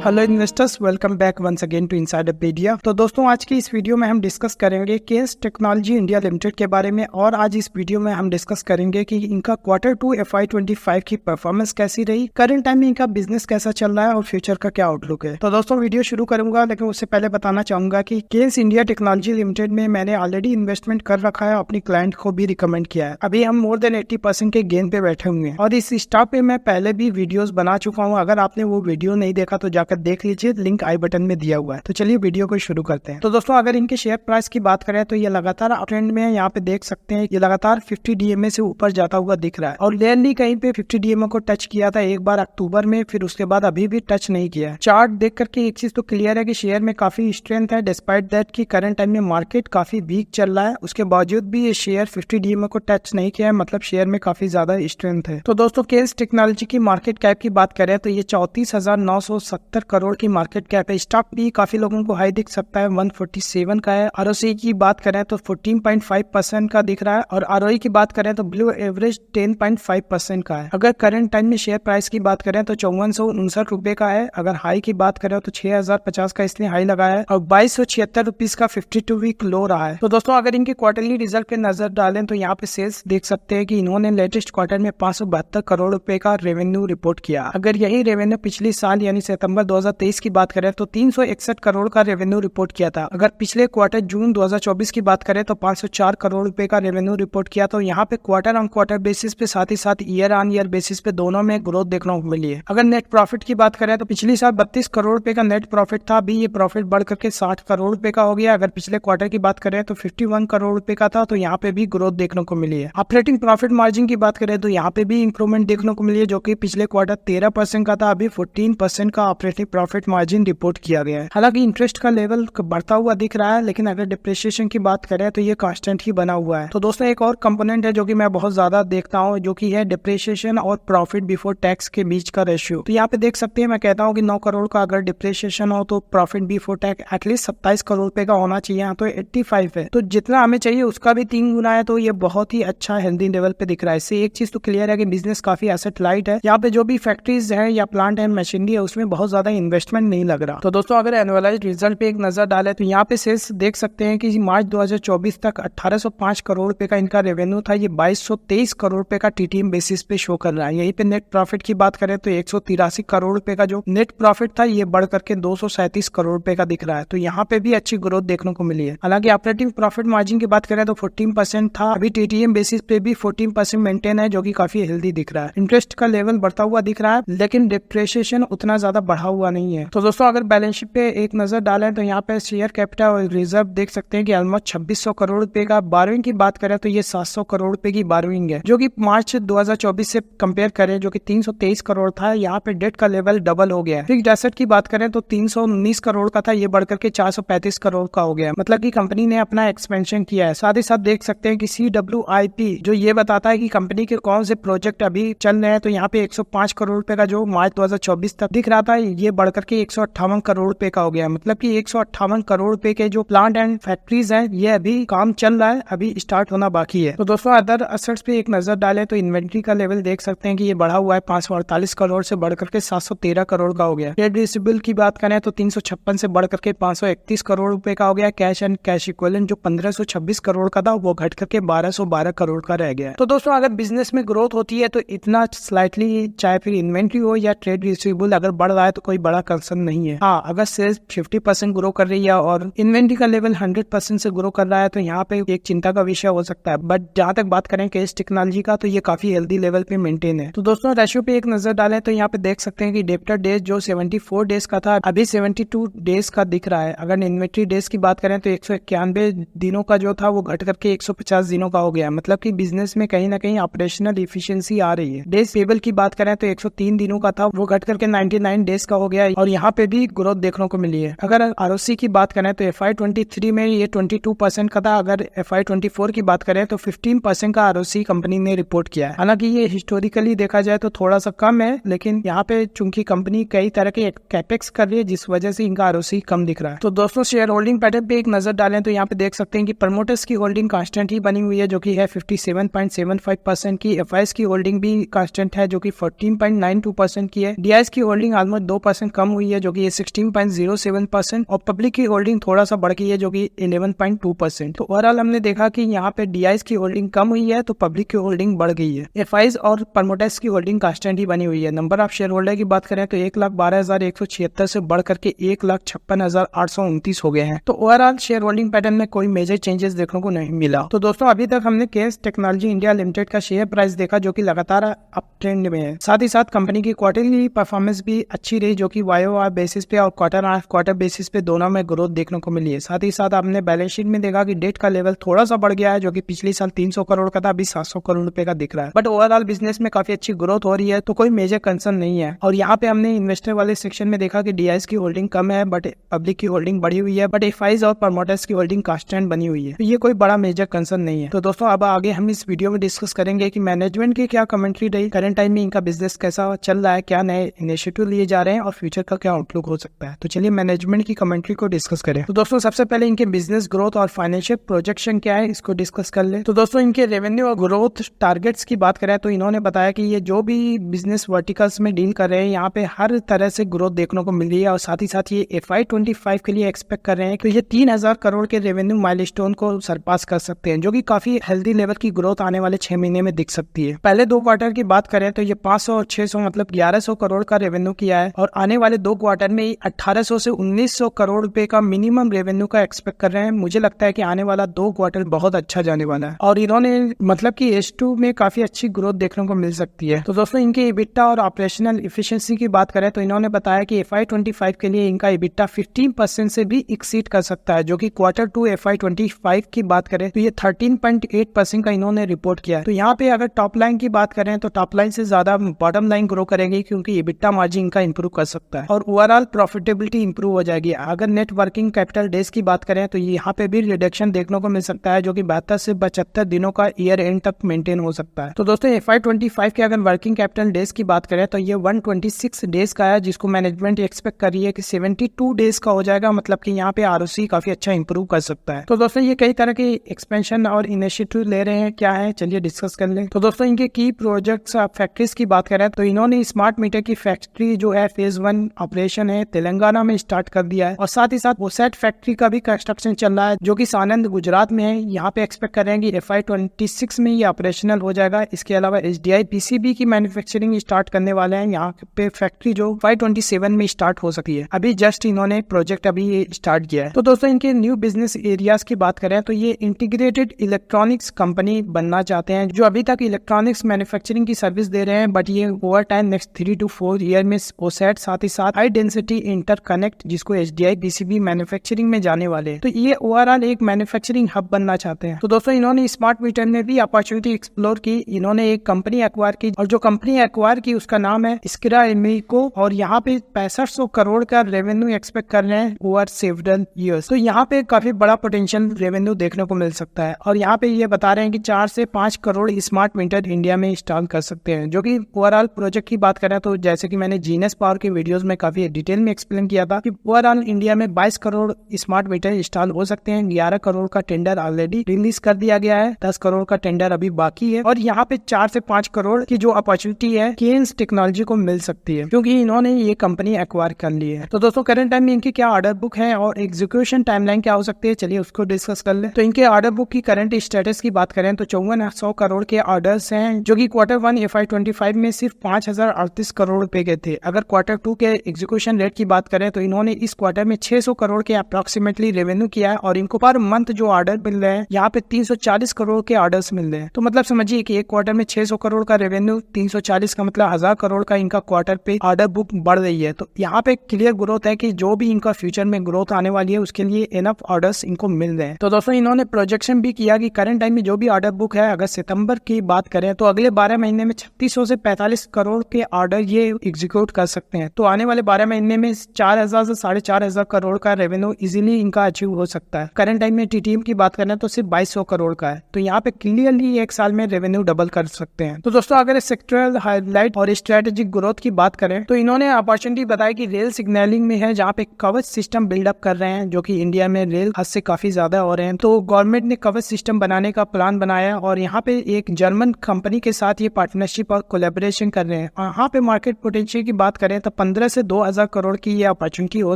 Hello investors, welcome back once again to Insiderpedia. तो दोस्तों, आज की इस वीडियो में हम डिस्कस करेंगे केन्स टेक्नोलॉजी इंडिया लिमिटेड के बारे में। और आज इस वीडियो में हम डिस्कस करेंगे कि इनका Q2 FY25 की परफॉर्मेंस कैसी रही, करंट टाइम में इनका बिजनेस कैसा चल रहा है और फ्यूचर का क्या आउटलुक है। तो दोस्तों, वीडियो शुरू करूंगा, लेकिन उससे पहले बताना चाहूंगा कि केन्स इंडिया टेक्नोलॉजी लिमिटेड में मैंने ऑलरेडी इन्वेस्टमेंट कर रखा है, अपनी क्लाइंट को भी रिकमेंड किया है। अभी हम मोर देन 80% के गेन पे बैठे हुए हैं और इस स्टॉक पे मैं पहले भी वीडियोस बना चुका हूँ। अगर आपने वो वीडियो नहीं देखा तो जाकर देख लीजिए, लिंक आई बटन में दिया हुआ है। तो चलिए वीडियो को शुरू करते हैं। तो दोस्तों, अगर इनके शेयर प्राइस की बात करें तो ये लगातार ट्रेंड में है। यहाँ पे देख सकते हैं ये लगातार 50 DMA से ऊपर जाता हुआ दिख रहा है और रेयरली कहीं पे 50 DMA को टच किया था एक बार अक्टूबर में, फिर उसके बाद अभी भी टच नहीं किया। चार्ट देख करके एक चीज तो क्लियर है कि शेयर में काफी स्ट्रेंथ है, डिस्पाइट दैट कि करंट टाइम में मार्केट काफी वीक चल रहा है। उसके बावजूद भी ये शेयर 50 DMA को टच नहीं किया है, मतलब शेयर में काफी ज्यादा स्ट्रेंथ है। तो दोस्तों, केन्स टेक्नोलॉजी की मार्केट कैप की बात करें तो ये 34,970 करोड़ की मार्केट कैप है। स्टॉक भी काफी लोगों को हाई दिख सकता है, 147 का है। ROC की बात करें तो 14.5% का दिख रहा है और ROE की बात करें तो ब्लू एवरेज 10.5% का है। अगर करंट टाइम में शेयर प्राइस की बात करें तो 5459 रुपए का है। अगर हाई की बात करें तो 6050 का इसने हाई लगाया है और 2276 रुपीज का 52 वीक लो रहा है। तो दोस्तों, अगर इनके क्वार्टरली रिजल्ट पे नजर डालें तो यहाँ पे सेल्स देख सकते हैं कि इन्होंने लेटेस्ट क्वार्टर में 572 करोड़ रुपए का रेवेन्यू रिपोर्ट किया। अगर यही रेवेन्यू पिछले साल यानी सितंबर 2023 की बात करें तो 361 करोड़ का रेवेन्यू रिपोर्ट किया था। अगर पिछले क्वार्टर जून 2024 की बात करें तो 504 करोड़ रुपए का रेवेन्यू रिपोर्ट किया। तो यहाँ पे क्वार्टर ऑन क्वार्टर बेसिस पे साथ ही साथ ईयर ऑन ईयर बेसिस पे दोनों में ग्रोथ देखने को मिली है। अगर नेट प्रॉफिट की बात करें तो पिछले साल 32 करोड़ रुपए का नेट प्रॉफिट था, अभी ये प्रॉफिट बढ़ करके 60 करोड़ रुपए का हो गया। अगर पिछले क्वार्टर की बात करें तो 51 करोड़ रुपए का था, तो यहाँ पे भी ग्रोथ देखने को मिली है। ऑपरेटिंग प्रॉफिट मार्जिन की बात करें तो यहाँ पे भी इंप्रूवमेंट देखने को मिली है, जो कि पिछले क्वार्टर 13% का था, अभी 14% का ऑपरेटिंग प्रॉफिट मार्जिन रिपोर्ट किया गया है। हालांकि इंटरेस्ट का लेवल बढ़ता हुआ दिख रहा है, लेकिन अगर डिप्रिसिएशन की बात करें तो ये कांस्टेंट ही बना हुआ है। तो दोस्तों, एक और कंपोनेंट है जो कि मैं बहुत ज्यादा देखता हूँ, जो कि है डिप्रिसिएशन और प्रॉफिट बिफोर टैक्स के बीच का रेशियो। तो यहाँ पे देख सकते हैं, मैं कहता हूँ कि 9 करोड़ का अगर डिप्रिसिएशन हो तो profit before tax at least 27 crore रुपए का होना चाहिए। यहाँ तो 85 है, तो जितना हमें चाहिए उसका भी 3 गुना है। तो ये बहुत ही अच्छा हेल्दी लेवल पे दिख रहा है। इससे एक चीज तो क्लियर है कि बिजनेस काफी एसेट लाइट है। यहाँ पे जो भी फैक्ट्रीज है या प्लांट एंड मशीनरी है उसमें बहुत ज्यादा इन्वेस्टमेंट नहीं लग रहा। तो दोस्तों, अगर एनुअलाइज्ड रिजल्ट पे एक नजर डाले तो यहाँ पे सेल्स देख सकते हैं कि मार्च 2024 तक 1805 करोड़ रुपए का इनका रेवेन्यू था, ये 2223 करोड़ रुपए का TTM बेसिस पे शो कर रहा है। यहीं पे नेट प्रॉफिट की बात करें तो 183 करोड़ रुपए का जो नेट प्रॉफिट था ये बढ़ करके 237 करोड़ रुपए का दिख रहा है। तो यहाँ पे भी अच्छी ग्रोथ देखने को मिली है। हालांकि ऑपरेटिंग प्रॉफिट मार्जिन की बात करें तो 14% था, अभी TTM बेसिस पे भी 14% मेंटेन है, जो कि काफी हेल्दी दिख रहा है। इंटरेस्ट का लेवल बढ़ता हुआ दिख रहा है, लेकिन डिप्रिसिएशन उतना ज्यादा बढ़ा हुआ नहीं है। तो दोस्तों, अगर बैलेंस शीट पे एक नजर डालें तो यहाँ पे शेयर कैपिटल और रिजर्व देख सकते हैं कि ऑलमोस्ट 2600 करोड़ रुपए का। बोरोइंग की बात करें तो ये 700 करोड़ रुपए की बोरोइंग है, जो कि मार्च 2024 से कंपेयर करें जो कि 323 करोड़ था। यहाँ पे डेट का लेवल डबल हो गया है। फिक्स्ड एसेट की बात करें तो 319 करोड़ का था, ये बढ़कर के 435 करोड़ का हो गया। मतलब कि कंपनी ने अपना एक्सपेंशन किया है। साथ ही साथ देख सकते हैं कि CWIP जो ये बताता है कि कंपनी के कौन से प्रोजेक्ट अभी चल रहे हैं, तो यहाँ पे 105 करोड़ रुपए का जो मार्च 2024 तक दिख रहा था, ये बढ़कर के 158 करोड़ रुपए का हो गया। मतलब कि 158 करोड़ रुपए के जो प्लांट एंड फैक्ट्रीज हैं ये अभी काम चल रहा है, अभी स्टार्ट होना बाकी है। तो दोस्तों, अदर एसेट्स पे एक नजर डालें तो इन्वेंट्री का लेवल देख सकते हैं कि ये बढ़ा हुआ है, 548 करोड़ से बढ़कर के 713 करोड़ का हो गया। ट्रेड रिसीवेबल की बात करें तो 356 से बढ़कर के 531 करोड़ रुपए का हो गया। कैश एंड कैश इक्विवेलेंट जो 1526 करोड़ का था वो घट करके 1212 करोड़ का रह गया। तो दोस्तों, अगर बिजनेस में ग्रोथ होती है तो इतना स्लाइटली, चाहे फिर इन्वेंट्री हो या ट्रेड रिसीवेबल, अगर बढ़ रहा है तो कोई बड़ा कंसर्न नहीं है। हाँ, अगर सेल्स 50% ग्रो कर रही है और इन्वेंट्री का लेवल 100% से ग्रो कर रहा है तो यहाँ पे एक चिंता का विषय हो सकता है। बट जहां तक बात करें केस टेक्नोलॉजी का तो ये काफी हेल्दी लेवल पे मेंटेन है। तो दोस्तों, रेशियो पे एक नजर डालें तो यहाँ पे देख सकते हैं कि डेब्टर डेज जो 74 डेज का था अभी 72 डेज का दिख रहा है। अगर इन्वेंट्री डेज की बात करें तो 191 दिनों का जो था वो घट करके 150 दिनों का हो गया। मतलब कि बिजनेस में कहीं ना कहीं ऑपरेशनल इफिशियंसी आ रही है। डेज पेबल की बात करें तो 103 दिनों का था, वो घट करके 99 डेज का हो गया और यहाँ पे भी ग्रोथ देखने को मिली है। अगर ROC की बात करें तो FY23 में ये 22% का था। अगर FY24 की बात करें तो 15% का ROC कंपनी ने रिपोर्ट किया है। हालांकि ये हिस्टोरिकली देखा जाए तो थोड़ा सा कम है, लेकिन यहाँ पे चूंकि कंपनी कई तरह के कैपेक्स कर रही है जिस वजह से इनका ROC कम दिख रहा है। तो दोस्तों, शेयर होल्डिंग पैटर्न पे एक नजर डालें तो यहाँ पे देख सकते हैं कि प्रमोटर्स की होल्डिंग कांस्टेंट ही बनी हुई है, जो कि है 57.75% की। FIs की होल्डिंग भी कांस्टेंट है, जो कि 14.92% की है। DIs की होल्डिंग ऑलमोस्ट 1% कम हुई है जो कि 16.07%, और पब्लिक की होल्डिंग थोड़ा सा बढ़ गई है जो कि 11.2%। तो ओवरऑल हमने देखा कि यहाँ पे डीआईज की होल्डिंग कम हुई है तो पब्लिक की होल्डिंग बढ़ गई है। एफआईज और प्रमोटर्स की होल्डिंग कांस्टेंट ही बनी हुई है। नंबर ऑफ शेयर होल्डर की बात करें तो 1,12,176 से बढ़ करके 1,56,829 हो गए हैं। तो ओवरऑल शेयर होल्डिंग पैटर्न में कोई मेजर चेंजेस देखने को नहीं मिला। तो दोस्तों अभी तक हमने केएस टेक्नोलॉजी इंडिया लिमिटेड का शेयर प्राइस देखा जो कि लगातार अप ट्रेंड में है। साथ ही साथ कंपनी की क्वार्टरली परफॉर्मेंस भी अच्छी रही जो कि वाईओवाई बेसिस पे और क्वार्टर बेसिस पे दोनों में ग्रोथ देखने को मिली है। साथ ही साथ आपने बैलेंस शीट में देखा कि डेट का लेवल थोड़ा सा बढ़ गया है जो कि पिछले साल 300 करोड़ का था, अभी 700 करोड़ रुपए का दिख रहा है। बट ओवरऑल बिजनेस में काफी अच्छी ग्रोथ हो रही है तो कोई मेजर कंसर्न नहीं है। और यहाँ पे हमने इन्वेस्टर वाले सेक्शन में देखा कि डीआईएस की होल्डिंग कम है बट पब्लिक की होल्डिंग बढ़ी हुई है, बट एफआईज और प्रमोटर्स की होल्डिंग कांस्टेंट बनी हुई है। तो ये कोई बड़ा मेजर कंसर्न नहीं है। तो दोस्तों अब आगे हम इस वीडियो में डिस्कस करेंगे कि मैनेजमेंट की क्या कमेंट्री रही, करंट टाइम में इनका बिजनेस कैसा चल रहा है, क्या नए इनिशिएटिव लिए जा रहे हैं और फ्यूचर का क्या आउटलुक हो सकता है। तो चलिए मैनेजमेंट की कमेंट्री को डिस्कस करें। तो दोस्तों सबसे पहले इनके बिजनेस ग्रोथ और फाइनेंशियल प्रोजेक्शन क्या है इसको डिस्कस कर ले। तो दोस्तों इनके रेवेन्यू और ग्रोथ टारगेट्स की बात करें तो इन्होंने बताया कि ये जो भी बिजनेस वर्टिकल्स में डील कर रहे हैं यहाँ पे हर तरह से ग्रोथ देखने को मिल रही है। और साथ ही साथ ये FY25 के लिए एक्सपेक्ट कर रहे हैं कि ये 3,000 करोड़ के रेवेन्यू माइलस्टोन को सरपास कर सकते हैं, जो कि काफी हेल्दी लेवल की ग्रोथ आने वाले 6 महीने में दिख सकती है। पहले 2 क्वार्टर की बात करें तो ये 500 और 600 मतलब 1100 करोड़ का रेवेन्यू किया है, और आने वाले 2 क्वार्टर में 1800 से 1900 करोड़ रुपए का मिनिमम रेवेन्यू का एक्सपेक्ट कर रहे हैं। मुझे लगता है कि आने वाला 2 क्वार्टर बहुत अच्छा जाने वाला है और इन्होंने मतलब कि H2 में काफी अच्छी ग्रोथ देखने को मिल सकती है। तो दोस्तों इनके EBITDA और ऑपरेशनल इफिशिएंसी की बात करें तो इन्होंने बताया कि FY25 के लिए इनका EBITDA 15% से भी एक्सीड कर सकता है, जो कि Q2 FY25 की बात करें तो ये 13.8% का इन्होंने रिपोर्ट किया है। तो यहाँ पे अगर टॉप लाइन की बात करें तो टॉप लाइन से ज्यादा बॉटम लाइन ग्रो करेंगे क्योंकि EBITDA मार्जिन इनका इंप्रूव कर सकता है और ओवरऑल प्रॉफिटेबिलिटी इंप्रूव हो जाएगी। अगर नेट वर्किंग कैपिटल डेज की बात करें तो यहाँ पे भी रिडक्शन देखने को मिल सकता है, जो कि 72 से 75 दिनों का ईयर एंड तक मेंटेन हो सकता है। तो दोस्तों FY25 के अगर वर्किंग कैपिटल डेज की बात करें तो ये 126 डेज का है, जिसको मैनेजमेंट एक्सपेक्ट कर रही है कि 72 डेज का हो जाएगा, मतलब कि यहाँ पे ROC काफी अच्छा इंप्रूव कर सकता है। तो दोस्तों ये कई तरह के एक्सपेंशन और इनिशिएटिव ले रहे हैं, क्या है चलिए डिस्कस कर लें। तो दोस्तों इनके की प्रोजेक्ट्स फैक्ट्रीज की बात करें तो इन्होंने स्मार्ट मीटर की फैक्ट्री जो है फेज 1 ऑपरेशन है तेलंगाना में स्टार्ट कर दिया है, और साथ ही साथ ओसेट फैक्ट्री का भी कंस्ट्रक्शन चल रहा है जो कि सानंद गुजरात में है। यहाँ पे एक्सपेक्ट कर रहे हैं कि FY26 में ये ऑपरेशनल हो जाएगा। इसके अलावा HDI PCB की मैन्युफैक्चरिंग स्टार्ट करने वाले हैं, यहाँ पे फैक्ट्री जो FY27 में स्टार्ट हो सकती है। अभी जस्ट इन्होंने प्रोजेक्ट अभी स्टार्ट किया है। तो दोस्तों इनके न्यू बिजनेस एरियाज की बात करें तो ये इंटीग्रेटेड इलेक्ट्रॉनिक्स कंपनी बनना चाहते हैं, जो अभी तक इलेक्ट्रॉनिक्स मैन्युफैक्चरिंग की सर्विस दे रहे हैं, बट ये over time next 3 to 4 year में ओसेट साथ ही साथ हाई डेंसिटी इंटरकनेक्ट जिसको HDI PCB मैन्युफैक्चरिंग में जाने वाले हैं। तो ये ओवरऑल एक मैन्युफैक्चरिंग हब बनना चाहते हैं। तो दोस्तों इन्होंने स्मार्ट मीटर में भी अपॉर्चुनिटी एक्सप्लोर की। इन्होंने एक कंपनी एक्वायर की और जो कंपनी एक्वायर की उसका नाम है स्किरा एमिको, और यहाँ पे 6500 करोड़ का रेवेन्यू एक्सपेक्ट कर रहे हैं ओवर सेवरल ईयर्स। तो यहाँ पे काफी बड़ा पोटेंशियल रेवेन्यू देखने को मिल सकता है, और यहाँ पे ये बता रहे हैं कि 4 से 5 करोड़ स्मार्ट मीटर इंडिया में इंस्टॉल कर सकते हैं। जो कि ओवरऑल प्रोजेक्ट की बात करें तो जैसे कि मैंने जीनस पावर के वीडियोस में काफी डिटेल में एक्सप्लेन किया था कि ओवरऑल इंडिया में 22 करोड़ स्मार्ट मीटर इंस्टॉल हो सकते हैं। 11 करोड़ का टेंडर ऑलरेडी रिलीज कर दिया गया है, 10 करोड़ का टेंडर अभी बाकी है, और यहाँ पे 4 से 5 करोड़ की जो अपॉर्चुनिटी है केन्स टेक्नोलॉजी को मिल सकती है क्योंकि इन्होंने ये कंपनी एक्वायर कर ली है। तो दोस्तों करंट टाइम में इनकी क्या ऑर्डर बुक है और एग्जीक्यूशन टाइमलाइन क्या हो सकती है, चलिए उसको डिस्कस कर ले। तो इनके ऑर्डर बुक की करंट स्टेटस की बात करें तो 5400 करोड़ के ऑर्डर्स हैं, जो कि Q1 FY25 में सिर्फ 5038 करोड़ रुपए के थे। अगर Q2 के एग्जीक्यूशन रेट की बात करें तो इन्होंने इस क्वार्टर में 600 करोड़ के अप्रोक्सीमेटली रेवेन्यू किया है, और इनको पर मंथ जो ऑर्डर मिल रहे हैं यहाँ पे 340 करोड़ के ऑर्डर्स मिल रहे हैं। तो मतलब समझिए कि एक क्वार्टर में 600 करोड़ का रेवेन्यू, 340 का मतलब 1000 करोड़ का इनका क्वार्टर पे ऑर्डर बुक बढ़ रही है। तो यहाँ पे क्लियर ग्रोथ है कि जो भी इनका फ्यूचर में ग्रोथ आने वाली है उसके लिए इनफ ऑर्डर्स इनको मिल रहे हैं। तो दोस्तों इन्होंने प्रोजेक्शन भी किया कि करंट टाइम में जो भी ऑर्डर बुक है, अगर सितंबर की बात करें तो अगले 12 महीने में 3600 से 45 करोड़ के ऑर्डर ये एग्जीक्यूट कर सकते हैं। तो आने वाले 12 महीने में 4000 से 4500 करोड़ का रेवेन्यू इजीली इनका अचीव हो सकता है। करंट टाइम में TTM की बात करें तो सिर्फ 2200 करोड़ का है। तो यहाँ पे क्लियरली एक साल में रेवेन्यू डबल कर सकते हैं। तो दोस्तों अगर सेक्टरल हाईलाइट और स्ट्रेटेजिक ग्रोथ की बात करें तो इन्होंने अपॉर्चुनिटी बताई कि रेल सिग्नलिंग में है, जहाँ पे कवच सिस्टम बिल्डअप कर रहे हैं, जो कि इंडिया में रेल हद से काफी ज्यादा हो रहे हैं। तो गवर्नमेंट ने कवच सिस्टम बनाने का प्लान बनाया और यहाँ पे एक जर्मन कंपनी के साथ ये पार्टनरशिप और कोलैबोरेशन कर रहे हैं। यहाँ पे मार्केट पोटेंशियल की बात करें तो 15 से 2000 करोड़ की ये अपॉर्चुनिटी हो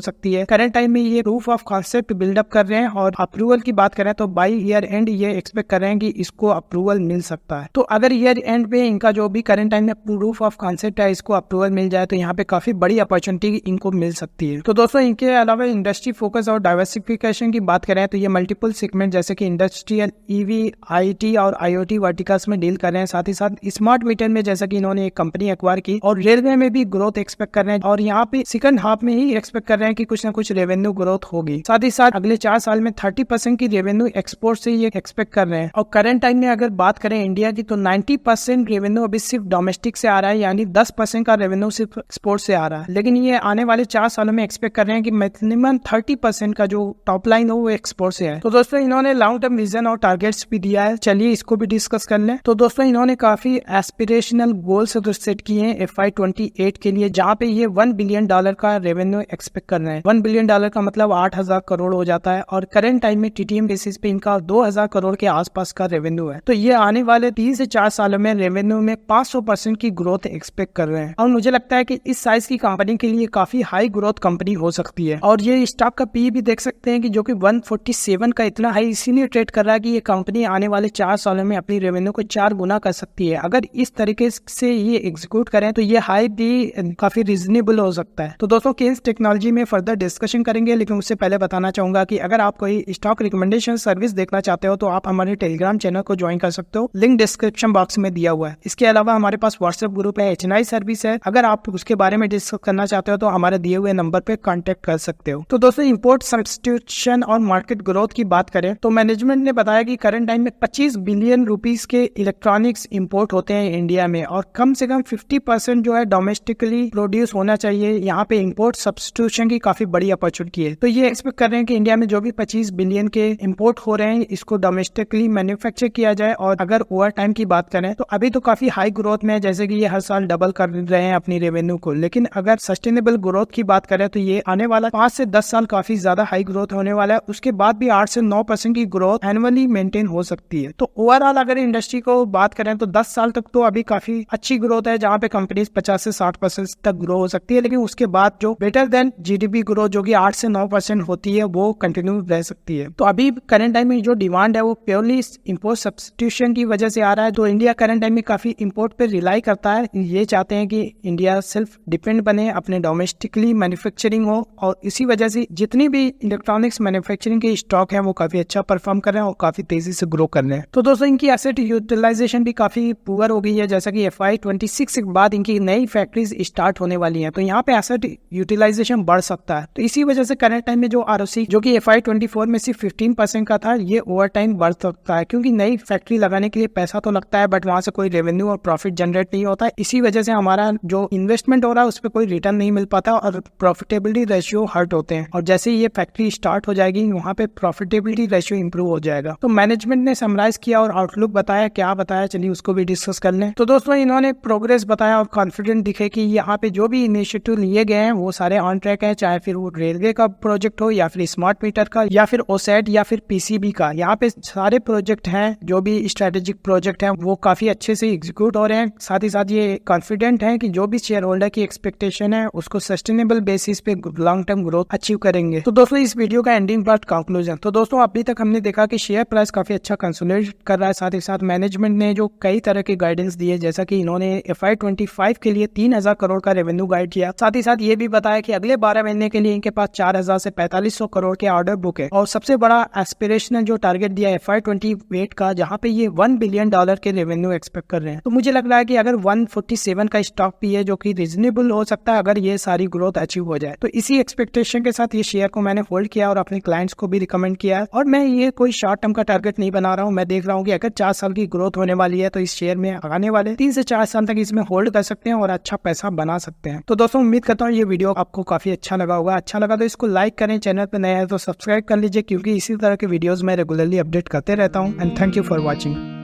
सकती है। करंट टाइम में ये प्रूफ ऑफ कॉन्सेप्ट बिल्डअप कर रहे हैं और अप्रूवल की बात करें तो बाई ईयर एंड ये एक्सपेक्ट कर रहे हैं कि इसको अप्रूवल मिल सकता है। तो अगर ईयर एंड पे इनका जो भी करंट टाइम में प्रूफ ऑफ कॉन्सेप्ट है इसको अप्रूवल मिल जाए तो यहाँ पे काफी बड़ी अपॉर्चुनिटी इनको मिल सकती है। तो दोस्तों इनके अलावा इंडस्ट्री फोकस और डाइवर्सिफिकेशन की बात करें तो ये मल्टीपल सेगमेंट जैसे कि इंडस्ट्रियल, ईवी, आईटी और आईओटी वर्टिकल्स में डील कर रहे हैं। साथ ही साथ स्मार्ट मीटर में जैसा कि इन्होंने एक कंपनी एक्वायर की और रेलवे में भी ग्रोथ एक्सपेक्ट कर रहे हैं और यहाँ पे सेकंड हाफ में ही एक्सपेक्ट कर रहे हैं कि कुछ ना कुछ रेवेन्यू ग्रोथ होगी। साथ ही साथ अगले 4 साल में 30% की रेवेन्यू एक्सपोर्ट से ये एक्सपेक्ट कर रहे हैं। और करंट टाइम में अगर बात करें इंडिया की तो 90% रेवेन्यू अभी सिर्फ डोमेस्टिक से आ रहा है, यानी 10% का रेवेन्यू सिर्फ एक्सपोर्ट से आ रहा है। लेकिन ये आने वाले 4 सालों में एक्सपेक्ट कर रहे हैं कि मिनिमम 30% का जो टॉप लाइन हो वो एक्सपोर्ट से है। तो दोस्तों इन्होंने लॉन्ग टर्म विजन और टारगेट्स भी दिया है, चलिए इसको भी डिस्कस कर लें। तो दोस्तों इन्होंने काफी एस्पिरेशनल गोल्स सेट किए हैं FY28 के लिए, जहाँ पे ये $1 बिलियन का रेवेन्यू एक्सपेक्ट कर रहे हैं। $1 बिलियन का मतलब 8000 करोड़ हो जाता है और करंट टाइम में TTM बेसिस पे इनका 2000 करोड़ के आसपास का रेवेन्यू है। तो ये आने वाले 3 से 4 सालों में रेवेन्यू में 500% की ग्रोथ एक्सपेक्ट कर रहे हैं और मुझे लगता है कि इस साइज की कंपनी के लिए काफी हाई ग्रोथ कंपनी हो सकती है। और ये स्टॉक का पी भी देख सकते हैं कि जो कि 147 का इतना हाई इसीलिए ट्रेड कर रहा है कि ये कंपनी आने वाले 4 सालों में अपनी रेवेन्यू को 4 गुना कर सकती है। अगर इस तरीके से ये एग्जीक्यूट करें तो ये हाई भी काफी रीजनेबल हो सकता है। तो दोस्तों केन्स टेक्नोलॉजी में फर्दर डिस्कशन करेंगे, लेकिन उससे पहले बताना चाहूंगा कि अगर आप कोई स्टॉक रिकमेंडेशन सर्विस देखना चाहते हो तो आप हमारे टेलीग्राम चैनल को ज्वाइन कर सकते हो, लिंक डिस्क्रिप्शन बॉक्स में दिया हुआ है। इसके अलावा हमारे पास व्हाट्सएप ग्रुप है, HNI सर्विस है, अगर आप उसके बारे में डिस्कस करना चाहते हो तो हमारे दिए हुए नंबर पे कांटेक्ट कर सकते हो। तो दोस्तों इंपोर्ट सब्स्टिट्यूशन और मार्केट ग्रोथ की बात करें तो मैनेजमेंट ने बताया कि करंट टाइम में 25 बिलियन रुपीस के इलेक्ट्रॉनिक्स इंपोर्ट होते हैं इंडिया में और कम से कम 50% जो है डोमेस्टिकली प्रोड्यूस होना चाहिए। यहाँ पे इंपोर्ट सब्स्टिट्यूशन की काफी बड़ी अपॉर्चुनिटी है। तो ये एक्सपेक्ट कर रहे हैं कि इंडिया में जो भी 25 बिलियन के इंपोर्ट हो रहे हैं इसको डोमेस्टिकली मैन्युफैक्चर किया जाए। और अगर ओवर टाइम की बात करें तो अभी तो काफी हाई ग्रोथ में है, जैसे कि ये हर साल डबल कर रहे हैं अपनी रेवेन्यू को, लेकिन अगर सस्टेनेबल ग्रोथ की बात करें तो ये आने वाला 5 से 10 साल काफी ज्यादा हाई ग्रोथ होने वाला है। उसके बाद भी 8 से 9% की ग्रोथ एनुअली मेंटेन हो सकती है। तो ओवरऑल अगर इंडस्ट्री को बात करें तो 10 साल तक तो अभी काफी अच्छी ग्रोथ है, जहाँ पे कंपनीज 50 से 60% तक ग्रो हो सकती है। लेकिन उसके बाद जो बेटर देन GDP ग्रोथ जो कि 8 से 9% होती है वो कंटिन्यू रह सकती है। तो अभी करंट टाइम में जो डिमांड है वो प्योरली इंपोर्ट सब्स्टिट्यूशन की वजह से आ रहा है। तो इंडिया करंट टाइम में काफी इंपोर्ट पे रिलाई करता है। ये चाहते हैं कि इंडिया सेल्फ डिपेंड बने, अपने डोमेस्टिकली मैन्युफैक्चरिंग हो और इसी वजह से जितनी भी इलेक्ट्रॉनिक्स मैन्युफैक्चरिंग के स्टॉक है वो काफी अच्छा परफॉर्म कर रहे हैं और काफी तेजी से ग्रो कर रहे हैं। तो दोस्तों इनकी एसेट यूटिलाइजेशन भी काफी पुअर हो गई है, जैसा कि FY26 के बाद इनकी नई फैक्ट्रीज स्टार्ट होने वाली हैं। तो यहाँ पे एसेट यूटिलाइजेशन बढ़ सकता है। तो इसी वजह से करंट टाइम में जो ROC जो कि FY24 में सिर्फ 15% का था, ये ओवर टाइम बढ़ सकता है, क्योंकि नई फैक्ट्री लगाने के लिए पैसा तो लगता है बट वहां से कोई रेवेन्यू और प्रॉफिट जनरेट नहीं होता है। इसी वजह से हमारा जो इन्वेस्टमेंट हो रहा है उस पर कोई रिटर्न नहीं मिल पाता और प्रॉफिटेबिलिटी रेशियो हर्ट होते हैं। और जैसे ही ये फैक्ट्री स्टार्ट हो जाएगी वहाँ पे प्रॉफिटेबिलिटी रेशियो इंप्रूव हो जाएगा। तो मैनेजमेंट ने समराइज किया और आउटलुक बताया, क्या बताया चलिए उसको भी डिस्कस कर लें। तो दोस्तों इन्होंने प्रोग्रेस बताया और कॉन्फिडेंट दिखे कि यहाँ पे जो भी इनिशिएटिव लिए गए हैं वो सारे ऑन ट्रैक है, चाहे फिर वो रेलवे का प्रोजेक्ट हो या फिर स्मार्ट मीटर का या फिर OSAT या फिर PCB का। यहाँ पे सारे प्रोजेक्ट हैं, जो भी स्ट्रेटेजिक प्रोजेक्ट हैं वो काफी अच्छे से एग्जीक्यूट हो रहे हैं। साथ ही साथ ये कॉन्फिडेंट है कि जो भी शेयर होल्डर की एक्सपेक्टेशन है उसको सस्टेनेबल बेसिस पे लॉन्ग टर्म ग्रोथ अचीव करेंगे। तो दोस्तों इस वीडियो का एंडिंग पार्ट कंक्लूजन। तो दोस्तों अभी तक हमने देखा कि शेयर प्राइस काफी अच्छा कंसोलिडेट कर रहा है। साथ ही साथ मैनेजमेंट ने जो कई तरह के गाइडेंस दिए, जैसा कि इन्होंने FY25 के लिए 3000 करोड़ का रेवेन्यू गाइड किया। साथ ही साथ ये भी बताया कि अगले 12 महीने के लिए इनके पास 4000 से 4500 करोड़ के ऑर्डर बुक है और सबसे बड़ा एस्पिरेशनल जो टारगेट दिया FY28 का, जहाँ पे ये $1 बिलियन के रेवेन्यू एक्सपेक्ट कर रहे हैं। तो मुझे लग रहा है कि अगर 147 का स्टॉक भी है जो कि रीजनेबल हो सकता है अगर ये सारी ग्रोथ अचीव हो जाए। तो इसी एक्सपेक्टेशन के साथ ये शेयर को मैंने होल्ड किया और अपने क्लाइंट्स को भी रिकमेंड किया है। और मैं ये कोई शॉर्ट टर्म का टारगेट नहीं बना रहा हूँ, मैं देख रहा हूँ कि अगर 4 साल की ग्रोथ होने वाली है तो इस शेयर में आने वाले 3 से 4 साल तक इसमें होल्ड कर सकते हैं और अच्छा पैसा बना सकते हैं। तो दोस्तों उम्मीद करता हूँ ये वीडियो आपको काफी अच्छा लगा होगा। अच्छा लगा तो इसको लाइक करें, चैनल पर नया है तो सब्सक्राइब कर लीजिए, क्योंकि इसी तरह के वीडियोस मैं रेगुलरली अपडेट करते रहता हूँ। And thank you for watching.